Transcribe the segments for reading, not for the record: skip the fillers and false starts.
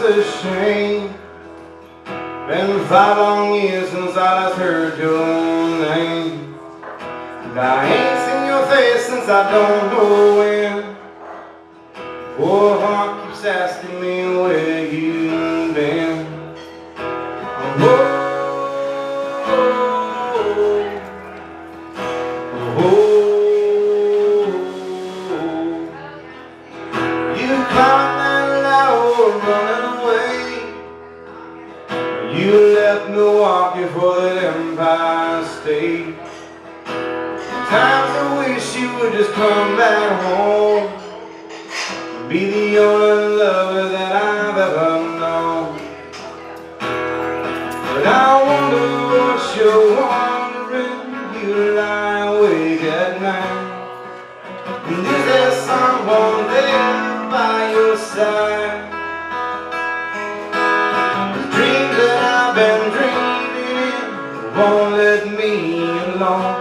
a shame. Been 5 long years since I last heard your name. And I ain't seen your face since I don't know when. Poor heart keeps asking me where you've been. Oh, you left Milwaukee for the Empire State. Times I wish you would just come back home. Be the only lover that I've ever known. But I wonder what you're wondering. You lie awake at night. And is there someone there by your side? Been dreaming, won't let me alone.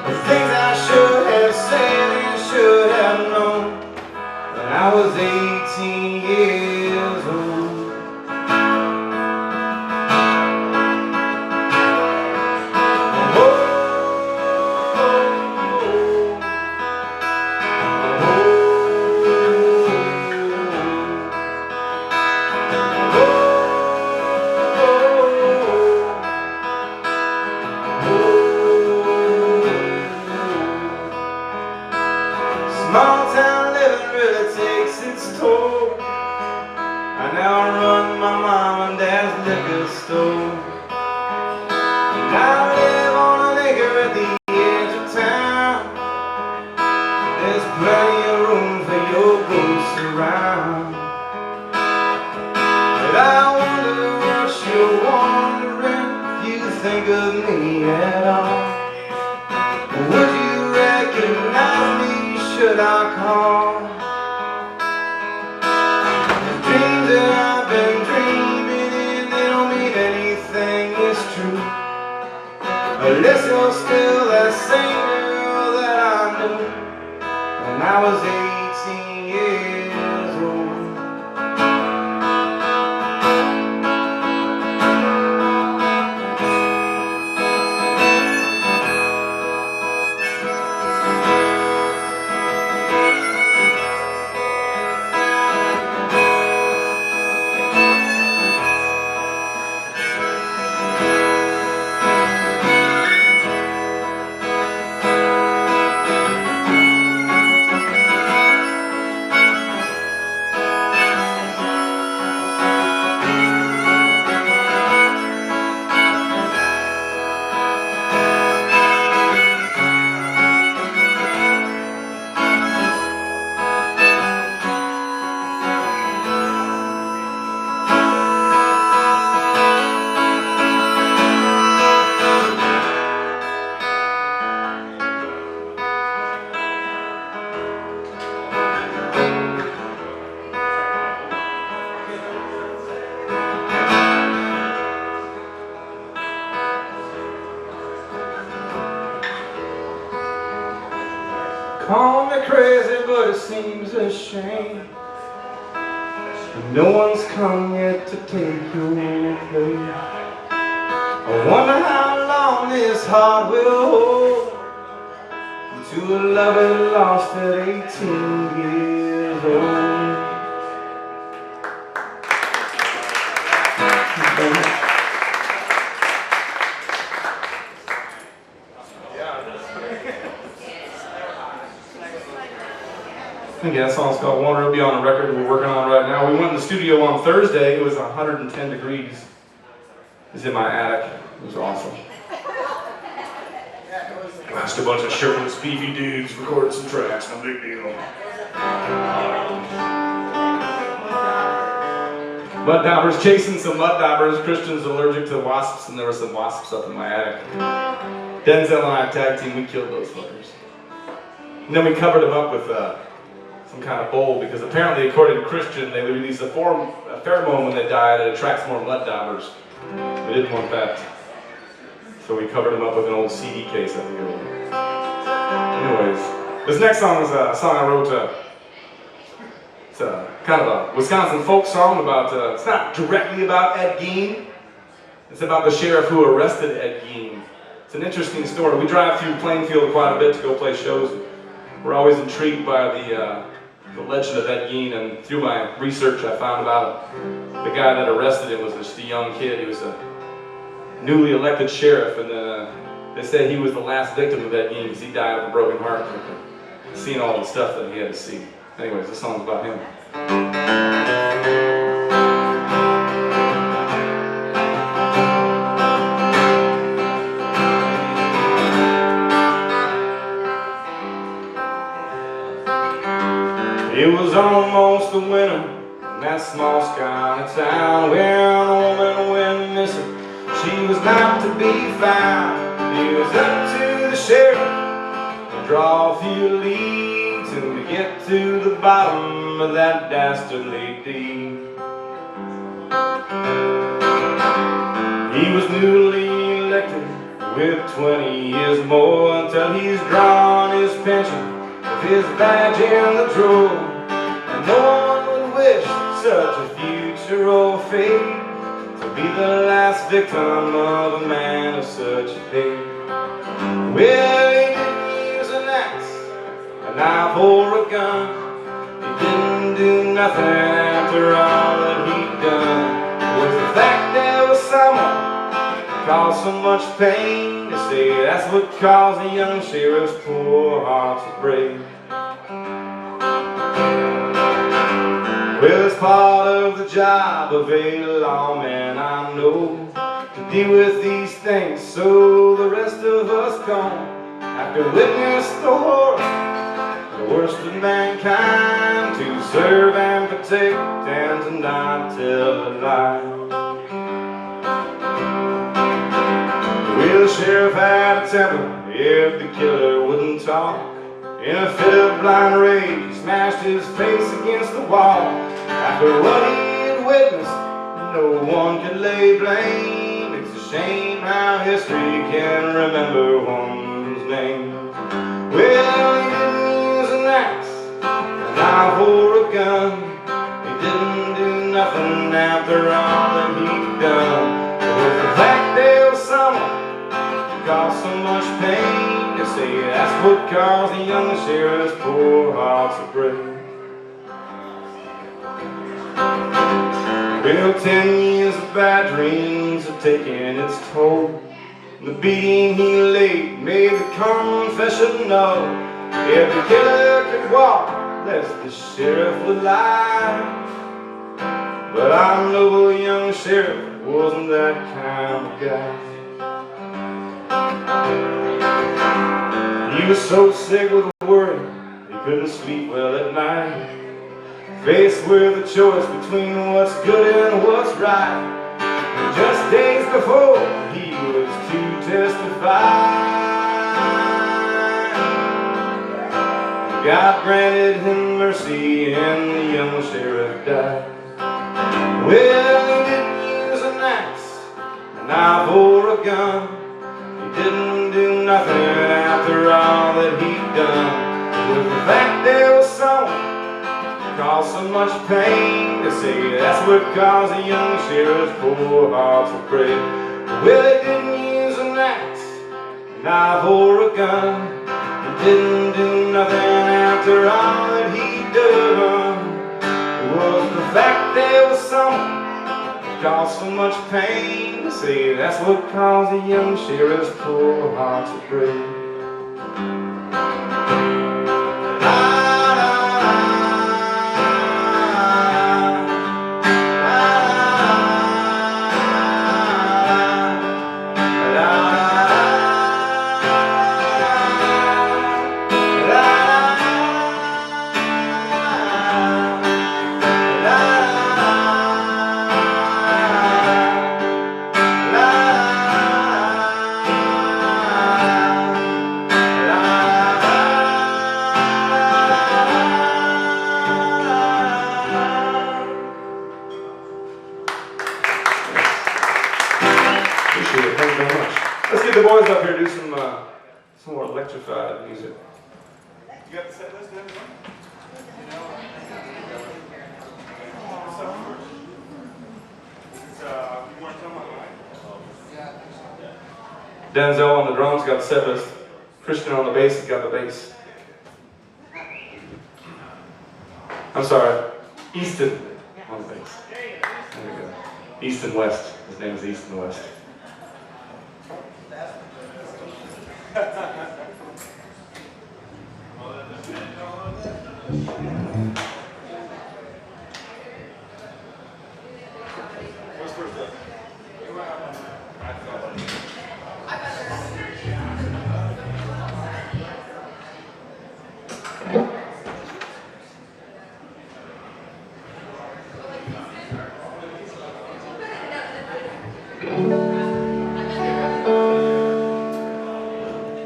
The things I should have said and should have known when I was 18 years old. Small town living really takes its toll. I now run my mom and dad's liquor store. And I live on an acre at the edge of town. There's plenty of room for your ghosts around. But I wonder what you're wondering if you think of me at all. Would you recognize me? Should I call? The dreams that I've been dreaming in, they don't mean anything, it's true. Unless you're still that same girl that I knew when I was 18 years old. Call me crazy, but it seems a shame no one's come yet to take your place. I wonder how long this heart will hold to a lover lost at 18 years old. I think that song's called Wonder. It'll be on a record we're working on right now. We went in the studio on Thursday. It was 110 degrees. It was in my attic. It was awesome. Just a bunch of shirtless, beefy dudes recorded some tracks. No big deal. Mud daubers, chasing some mud daubers. Christian's allergic to wasps, and there were some wasps up in my attic. Denzel and I tag team. We killed those fuckers. And then we covered them up with some kind of bowl, because apparently, according to Christian, they would release a pheromone when they die that attracts more mud daubers. We didn't want that. So we covered them up with an old CD case, I think it was. Anyways, this next song is a song I wrote, it's kind of a Wisconsin folk song about, it's not directly about Ed Gein. It's about the sheriff who arrested Ed Gein. It's an interesting story. We drive through Plainfield quite a bit to go play shows. We're always intrigued by the legend of Ed Gein, and through my research I found out the guy that arrested him was just a young kid. He was a newly elected sheriff, and they said he was the last victim of Ed Gein because he died of a broken heart, seeing all the stuff that he had to see. Anyways, this song's about him. It was almost the winter in that small sky town where an old woman went missing. She was not to be found. It was up to the sheriff to draw a few leads and to get to the bottom of that dastardly deed. He was newly elected with 20 years more until he's drawn his pension with his badge in the drawer. And no one would wish such a future or fate to be the last victim of a man of such faith. Well, he didn't use an axe, a knife or a gun. He didn't do nothing after all that he'd done. It was the fact there was someone who caused so much pain. To say that's what caused the young sheriff's poor heart to break. Well, it's part of the job of a lawman, I know, to deal with these things so the rest of us don't have to witness the horror, the worst of mankind, to serve and protect and to not tell a lie. Well, the sheriff had a temper if the killer wouldn't talk. In a fit of blind rage, he smashed his face against the wall. After what he had witnessed, no one could lay blame. It's a shame how history can remember one's name. Well, he didn't use an axe, a knife or a gun. He didn't do nothing after all that he'd done. It was the fact there was someone who caused so much pain. To say that's what caused the young sheriff's poor heart to break. Well, 10 years of bad dreams have taken its toll. The beating he laid made the confession know. If the killer could walk, less the sheriff would lie. But I know the young sheriff wasn't that kind of guy. He was so sick with worry, he couldn't sleep well at night. Faced with a choice between what's good and what's right. And just days before, he was to testify. God granted him mercy and the young sheriff died. Well, he didn't use an axe, a knife or a gun. He didn't do nothing after all that he'd done. It was the fact there was someone who caused so much pain. To say that's what caused the young sheriff's poor heart to break. Well, he didn't use an axe, a knife or a gun. He didn't do nothing after all that he'd done. It was the fact there was someone who caused so much pain. To say that's what caused the young sheriff's poor heart to break. Thank you very much. Let's get the boys up here to do some more electrified music. You got the set list and everything? Denzel on the drums got the set list. Christian on the bass has got the bass. I'm sorry, Easton on the bass. There we go. East and West. His name is East and West.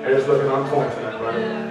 Hair's looking on point tonight, buddy.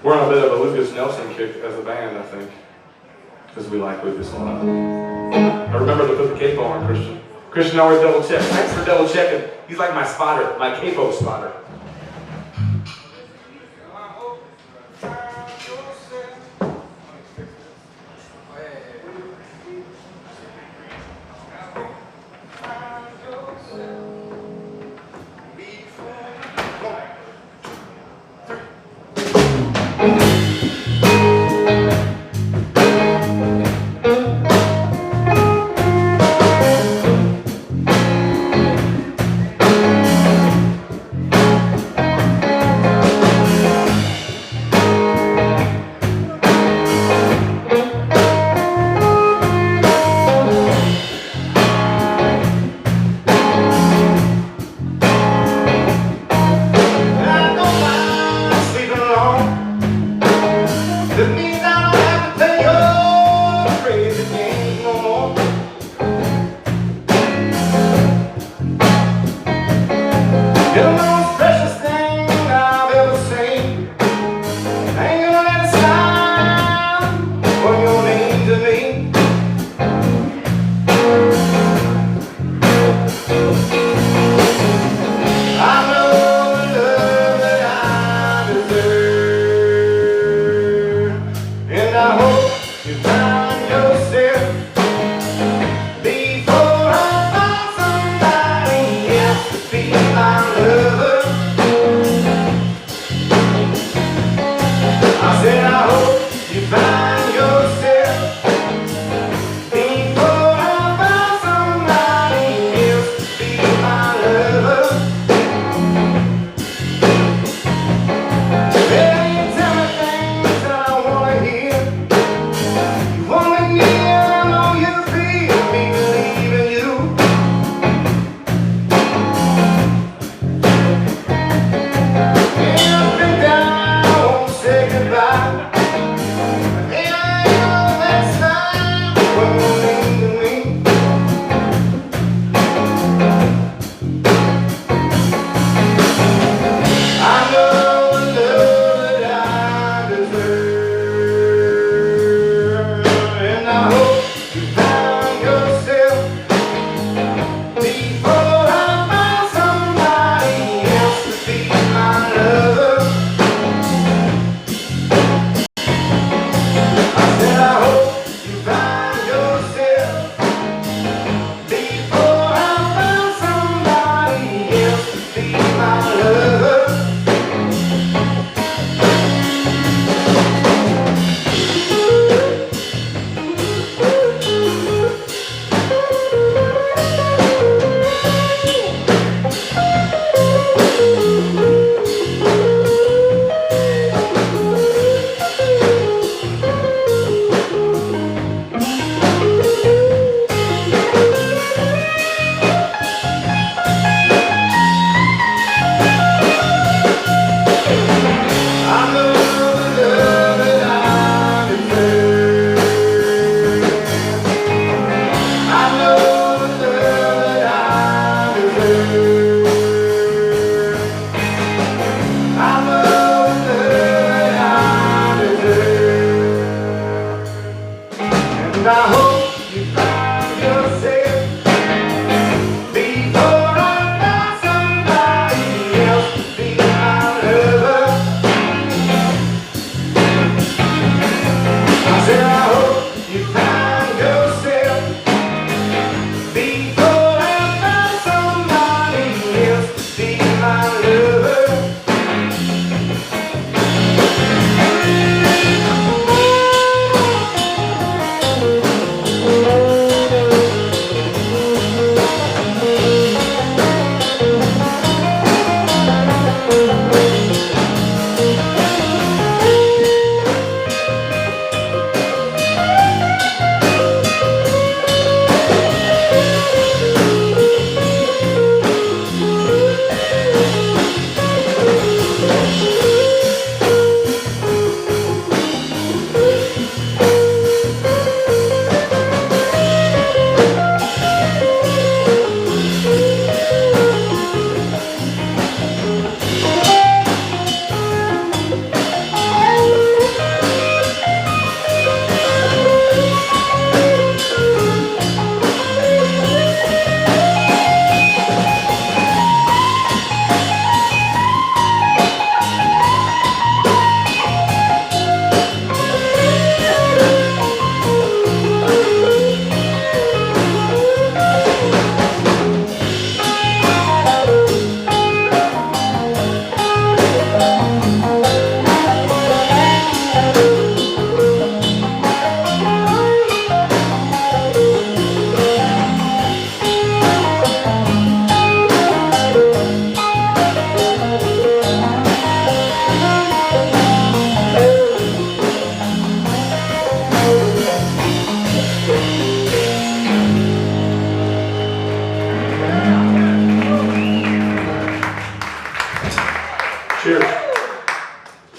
We're on a bit of a Lucas Nelson kick as a band, I think, because we like Lucas a lot. I remember to put the capo on Christian. Christian always double checks. Thanks for double checking. He's like my spotter, my capo spotter.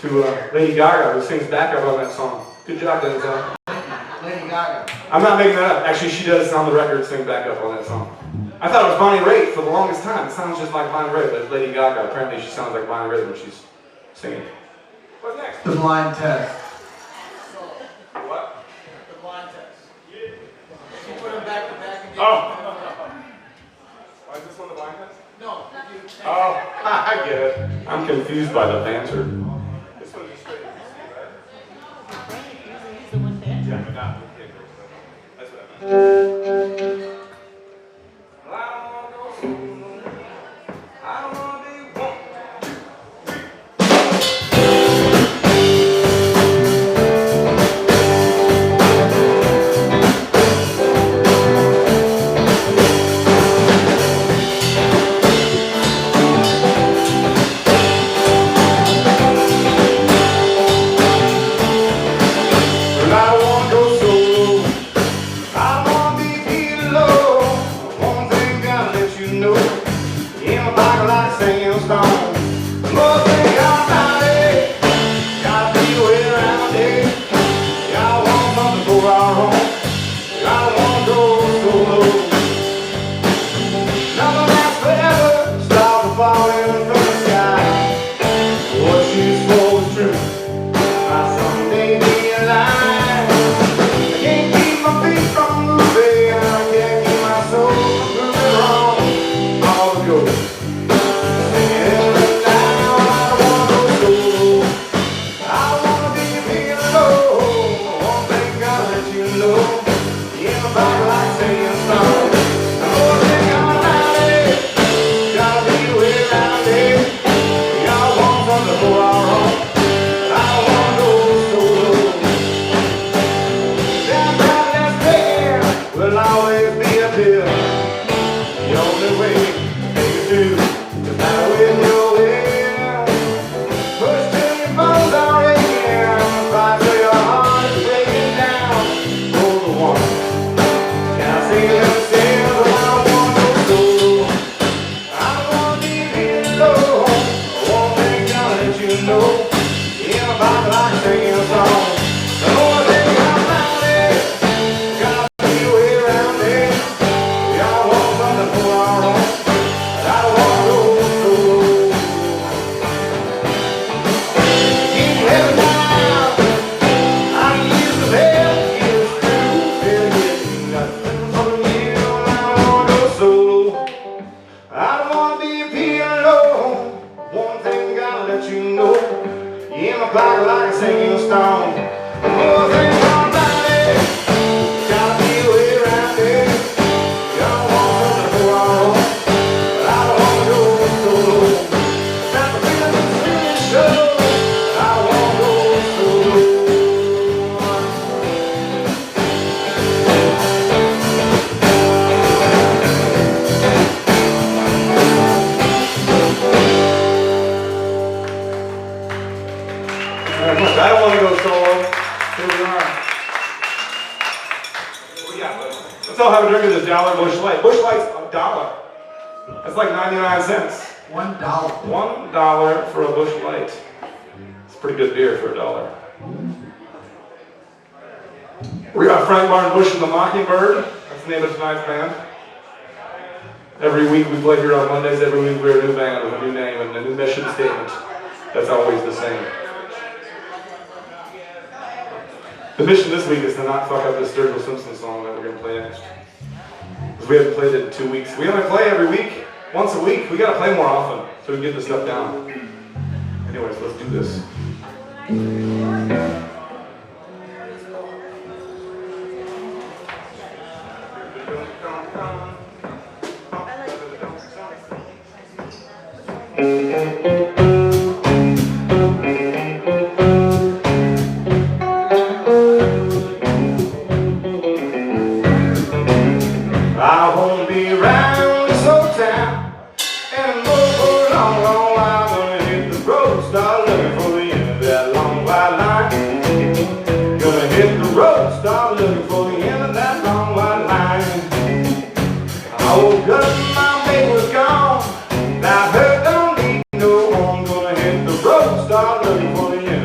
to Lady Gaga, who sings backup on that song. Good job, Denzel. Lady Gaga. I'm not making that up. Actually, she does on the record sing backup on that song. I thought it was Bonnie Raitt for the longest time. It sounds just like Bonnie Raitt, but it's Lady Gaga. Apparently, she sounds like Bonnie Raitt when she's singing. What's next? The blind test. What? The blind test. You put them back to back and get Why is this one the blind test? No. Oh, I get it. I'm confused by the banter. This one's just straight ABC, right? Yeah, but not with kickers. That's what I meant. I don't want to go solo. Here we are. Let's all have a drink of this $1 Busch Light. Busch Light's $1. That's like 99 cents. $1. $1 for a Busch Light. It's pretty good beer for $1. We got Frank Martin Bush and the Mockingbird. That's the name of tonight's band. Every week we play here on Mondays. Every week we're a new band with a new name and a new mission statement. That's always the same. The mission this week is to not fuck up this Sturgill Simpson song that we're going to play next. Because we haven't played it in 2 weeks. We only play every week, once a week. We got to play more often so we can get this stuff down. Anyways, let's do this. I won't be around this old town anymore for a long, long while. Gonna hit the road, start looking for the end of that long white line. Gonna hit the road, start looking for the end of that long white line. I woke up and my baby was gone. Now I heard don't need no one. Gonna hit the road, start looking for the end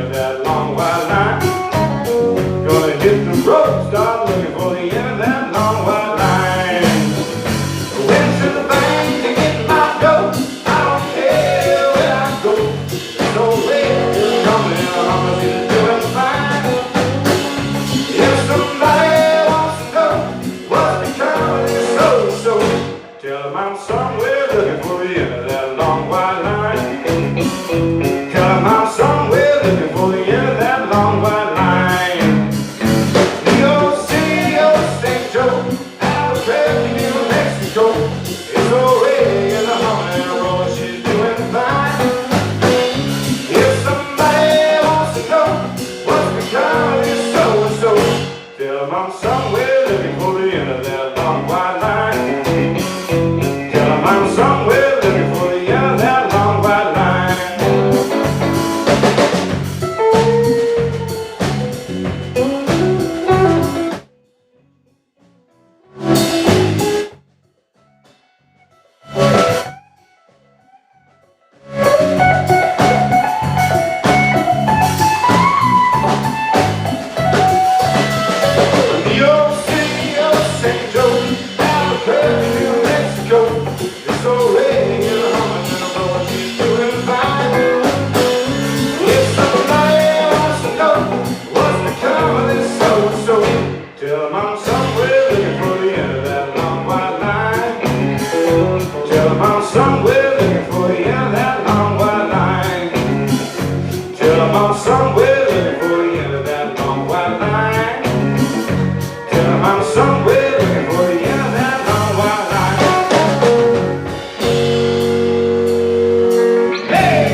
for the end of that long white line. Tell them I'm somewhere looking for the end of that long white line. New York City or St. Joe, Albuquerque, New Mexico. It's already in the humming roll, she's doing fine. If somebody wants to know what's become of this so-and-so, tell them I'm somewhere looking for the end of that long white line. Tell them I'm somewhere looking for the end of that long white line. New York City or St. Joe, Albuquerque, New Mexico. It's already in the humming roll, she's doing fine. If somebody wants to know what's become of this so-and-so, tell them I'm somewhere looking for the end of that long white line. Tell them I'm somewhere looking for the end of that long white line. Tell them I'm somewhere looking for the end of that long white line. Tell them I'm somewhere looking for the end of that long white line. Hey!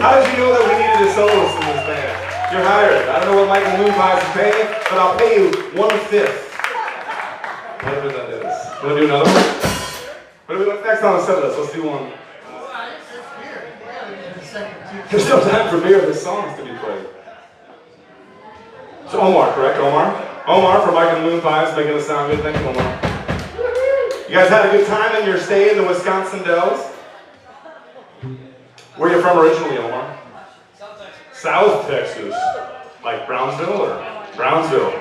How did you know that we needed a soloist in this band? You're hired. I don't know what Michael Moon Pies is paying, but I'll pay you 1/5. Whatever that is. You want to do another one? What do we want next on the set list? Let's do one. There's no time for beer. There's songs to be played. So Omar, correct? Omar? Omar from Michael Moon Pies, making us sound good. Thank you, Omar. You guys had a good time in your stay in the Wisconsin Dells? Where are you from originally, Omar? South Texas. Like Brownsville or Brownsville?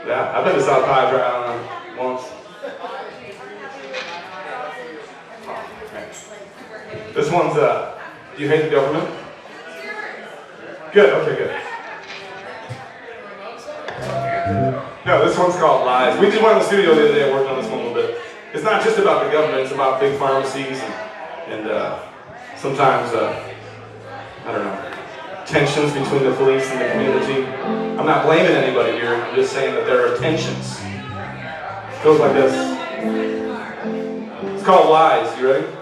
Yeah, I've been to South Padre once. This one's, do you hate the government? Good, okay, good. No, this one's called Lies. We just went in the studio the other day and worked on this one a little bit. It's not just about the government, it's about big pharmacies and sometimes, I don't know, tensions between the police and the community. I'm not blaming anybody here, I'm just saying that there are tensions. It goes like this. It's called Lies, you ready?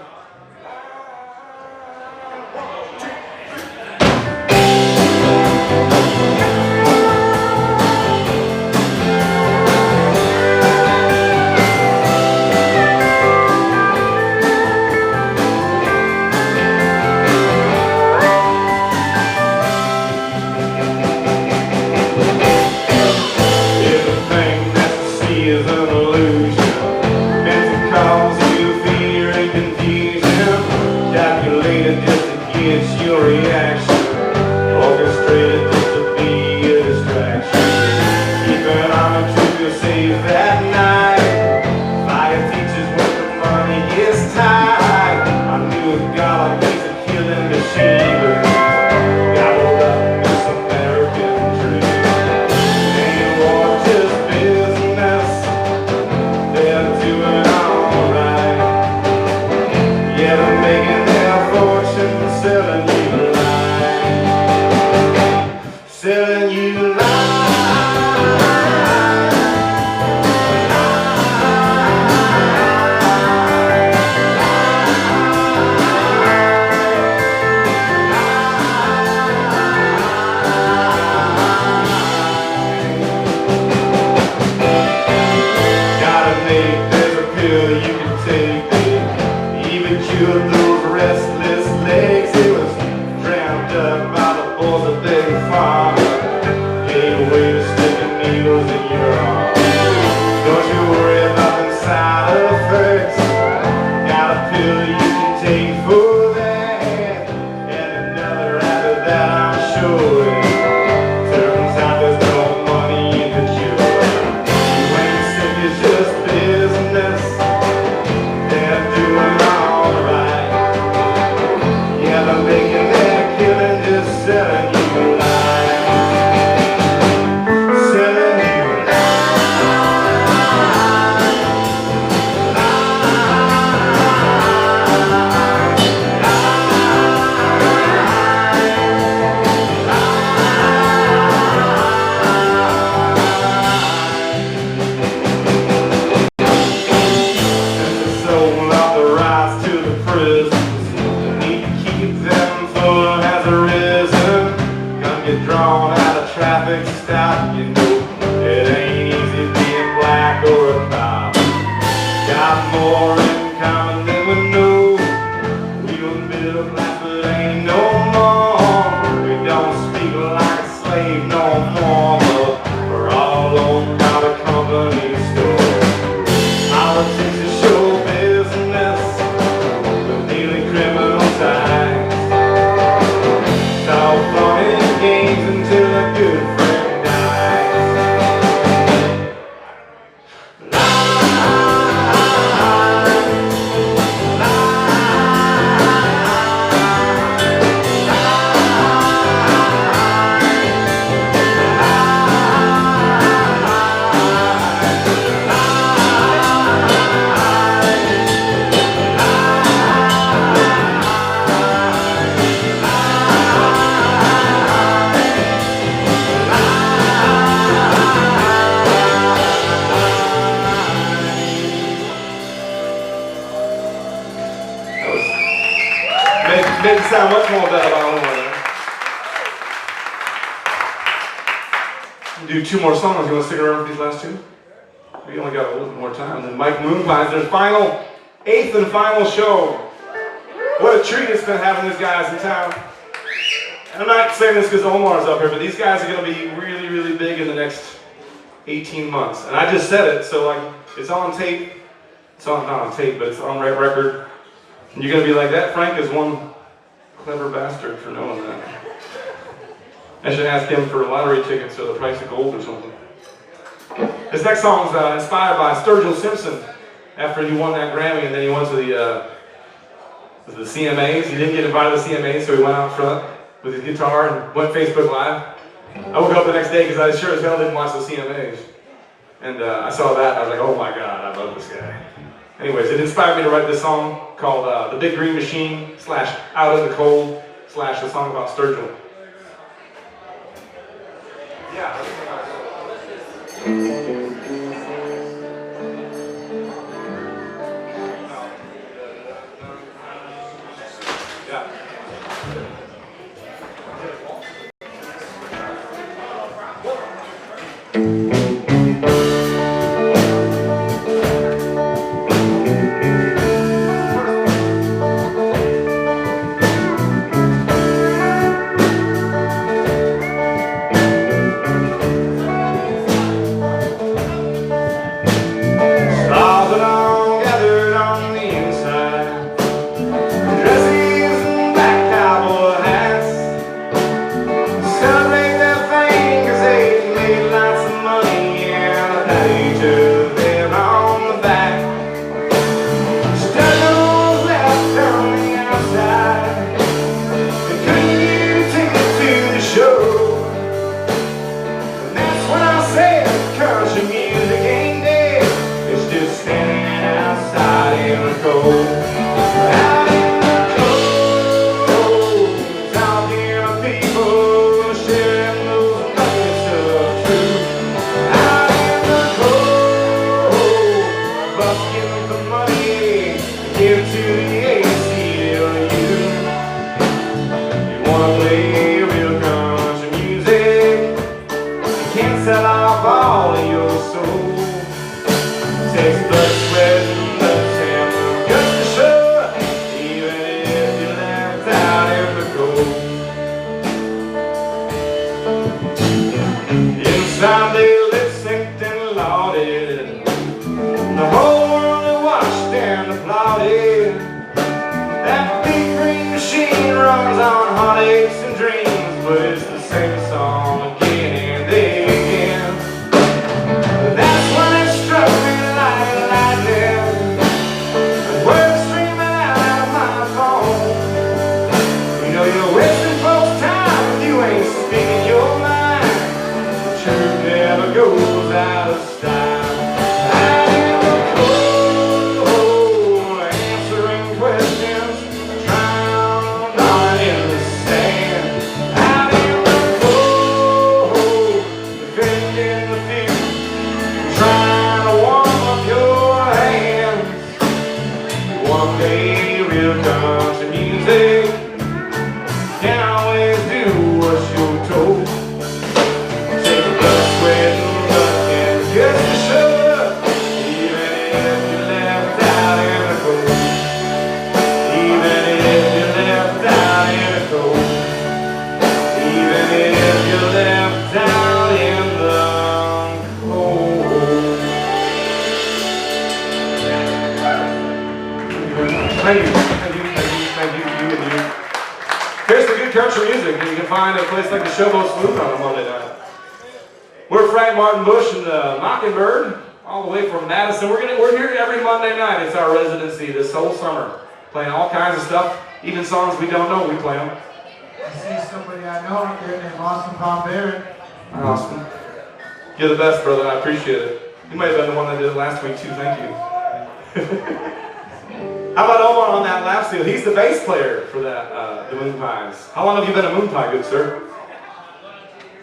Made it sound much more better by one more. Do two more songs. You want to stick around for these last two? We only got a little bit more time. Then Mike Moonpies, their eighth and final show. What a treat it's been having these guys in town. And I'm not saying this because Omar's up here, but these guys are going to be really, really big in the next 18 months. And I just said it, so like it's on tape. It's not on tape, but it's on record. And you're going to be like, that Frank is one clever bastard for knowing that. I should ask him for lottery tickets or the price of gold or something. This next song is inspired by Sturgill Simpson after he won that Grammy, and then he went to the was the CMAs. He didn't get invited to the CMAs, so he went out front with his guitar and went Facebook Live. I woke up the next day because I sure as hell didn't watch the CMAs. And I saw that, and I was like, oh my God, I love this guy. Anyways, it inspired me to write this song called The Big Green Machine / Out in the Cold / a song about Sturgill. Yeah. Here's the good country music that you can find at a place like the Showboat Saloon on a Monday night. We're Frank Martin Busch and Mockingbird, all the way from Madison. We're here every Monday night. It's our residency this whole summer, playing all kinds of stuff, even songs we don't know. We play them. I see somebody I know out there named Austin Palmberry. Austin, you're the best, brother. I appreciate it. You might have been the one that did it last week too. Thank you. How about Omar on that lap steel? He's the bass player for that, the Moon Pies. How long have you been a Moon Pie, good sir?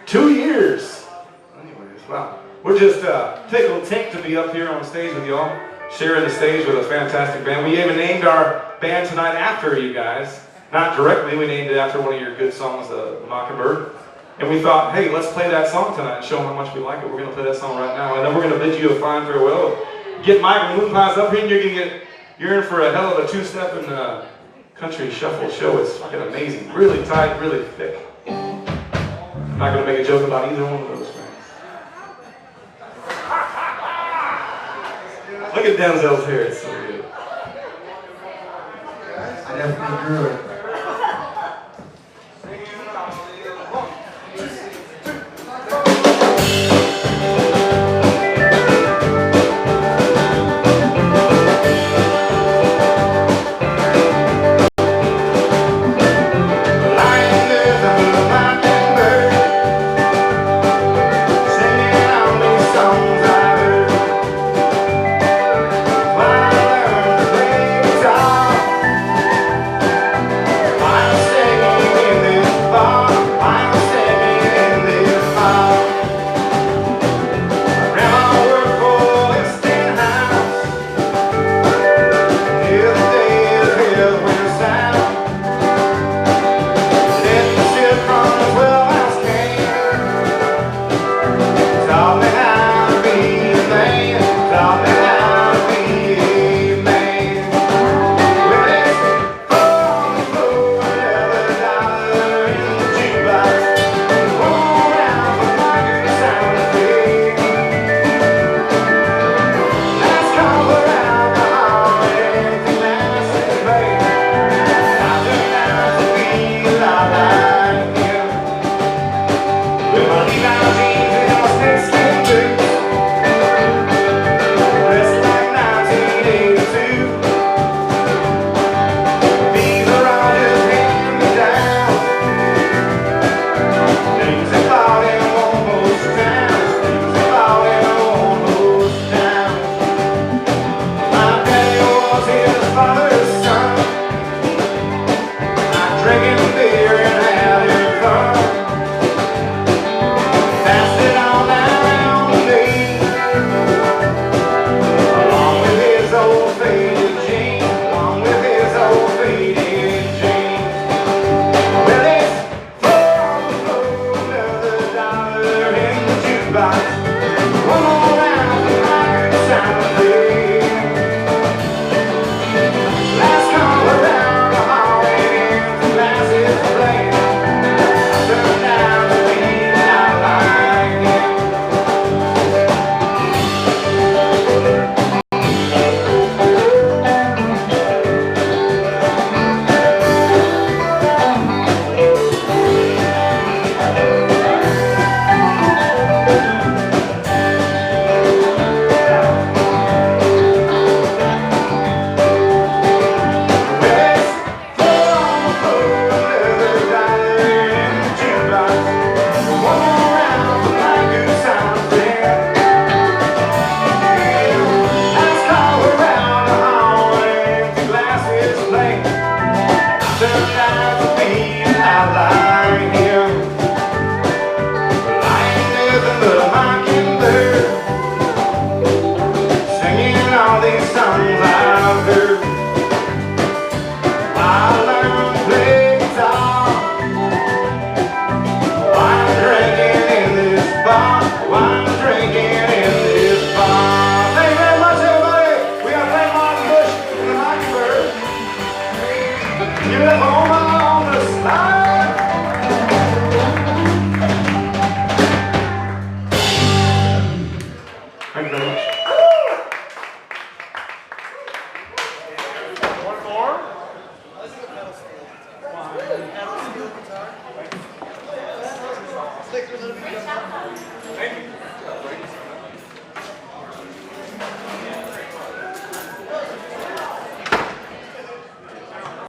2 years. Anyways, wow. We're just tickled tink to be up here on stage with y'all, sharing the stage with a fantastic band. We even named our band tonight after you guys. Not directly, we named it after one of your good songs, the Mockingbird. And we thought, hey, let's play that song tonight and show them how much we like it. We're going to play that song right now. And then we're going to bid you a fine farewell. Get Mike and Moon Pies up here and you're in for a hell of a two-step in the country shuffle show. It's fucking amazing. Really tight, really thick. I'm not going to make a joke about either one of those things. Look at Denzel's hair. It's so good. I definitely grew it.